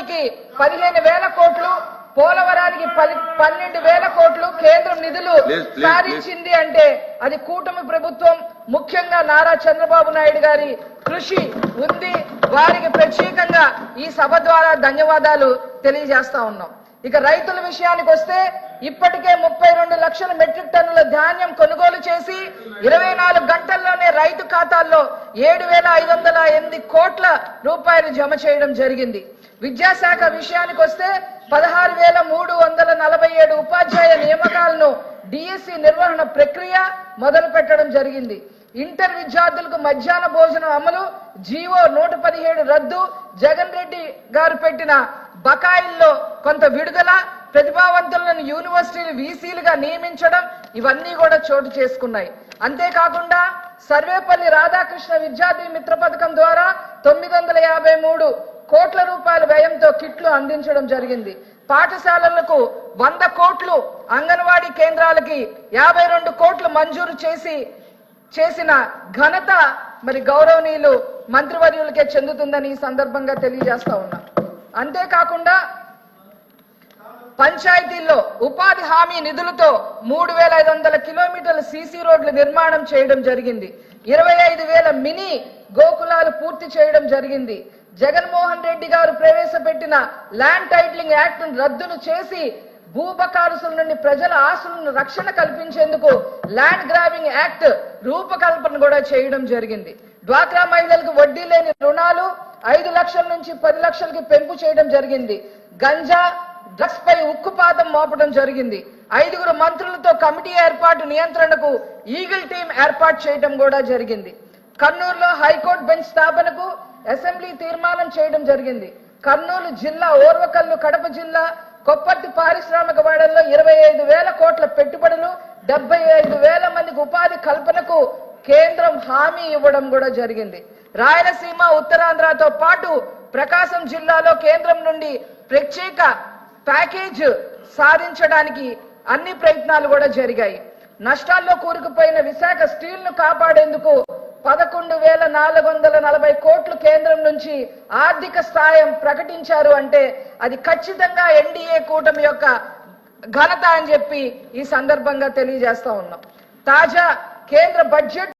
పోలవరానికి 15,000 కోట్లు, పోలవరానికి 12,000 కోట్లు కేంద్రం నిధులు సాధించింది అంటే అది కూటమి ప్రభుత్వం, ముఖ్యంగా నారా చంద్రబాబు నాయుడు గారి కృషి ఉంది. వారికి ప్రత్యేకంగా ఈ సభ ద్వారా ధన్యవాదాలు తెలియజేస్తా ఉన్నాం. ఇక రైతుల విషయానికి వస్తే ఇప్పటికే 32 లక్షల మెట్రిక్ టన్నుల ధాన్యం కొనుగోలు చేసి 24 గంటల్లోనే రైతు ఖాతాల్లో 7,508 కోట్ల రూపాయలు జమ చేయడం జరిగింది. విద్యాశాఖ విషయానికి వస్తే 16,347 ఉపాధ్యాయ నియామకాలను డిఎస్సి నిర్వహణ ప్రక్రియ మొదలు పెట్టడం జరిగింది. ఇంటర్ విద్యార్థులకు మధ్యాహ్న భోజనం అమలు, జీవో 117 రద్దు, జగన్ రెడ్డి గారు పెట్టిన బకాయిల్లో కొంత విడుదల, ప్రతిభావంతులను యూనివర్సిటీలు వీసీలుగా నియమించడం ఇవన్నీ కూడా చోటు చేసుకున్నాయి. అంతేకాకుండా సర్వేపల్లి రాధాకృష్ణ విద్యార్థి మిత్ర పథకం ద్వారా 953 కోట్ల రూపాయల వ్యయంతో కిట్లు అందించడం జరిగింది. పాఠశాలలకు 100 కోట్లు, అంగన్వాడీ కేంద్రాలకి 52 కోట్లు మంజూరు చేసిన ఘనత మరి గౌరవనీయులు మంత్రివర్యులకే చెందుతుందని ఈ సందర్భంగా తెలియజేస్తా ఉన్నా. అంతేకాకుండా పంచాయతీల్లో ఉపాధి హామీ నిధులతో 3,500 కిలోమీటర్ల సీసీ రోడ్లు నిర్మాణం చేయడం జరిగింది. 25,000 మినీ గోకులాలు పూర్తి చేయడం జరిగింది. జగన్మోహన్ రెడ్డి గారు ప్రవేశపెట్టిన ల్యాండ్ టైటిలింగ్ యాక్ట్ రద్దును చేసి భూబకారుసుల నుండి ప్రజల ఆస్తులను రక్షణ కల్పించేందుకు ల్యాండ్ గ్రాబింగ్ యాక్ట్ రూపకల్పన కూడా చేయడం జరిగింది. డ్వాక్రా మహిళలకు వడ్డీ లేని రుణాలు 5 లక్షల నుంచి 10 లక్షలకి పెంపు చేయడం జరిగింది. గంజా డ్రగ్స్ పై ఉక్కుపాతం మోపడం జరిగింది. 5 మంత్రులతో కమిటీ ఏర్పాటు, నియంత్రణకు ఈగిల్ టీం ఏర్పాటు చేయడం కూడా జరిగింది. కర్నూలులో హైకోర్టు బెంచ్ స్థాపనకు అసెంబ్లీ తీర్మానం చేయడం జరిగింది. కర్నూలు జిల్లా ఓర్వకల్లు, కడప జిల్లా కొప్పర్తి పారిశ్రామిక వాడల్లో 25,000 కోట్ల పెట్టుబడులు, 75,000 మందికి ఉపాధి కల్పనకు కేంద్రం హామీ ఇవ్వడం కూడా జరిగింది. రాయలసీమ, ఉత్తరాంధ్రతో పాటు ప్రకాశం జిల్లాలో కేంద్రం నుండి ప్రత్యేక ప్యాకేజ్ సాధించడానికి అన్ని ప్రయత్నాలు కూడా జరిగాయి. నష్టాల్లో కూరుకుపోయిన విశాఖ స్టీల్ ను కాపాడేందుకు 11,440 కోట్లు కేంద్రం నుంచి ఆర్థిక సాయం ప్రకటించారు అంటే అది ఖచ్చితంగా ఎన్డీఏ కూటమి యొక్క ఘనత అని చెప్పి ఈ సందర్భంగా తెలియజేస్తా ఉన్నాం. తాజా కేంద్ర బడ్జెట్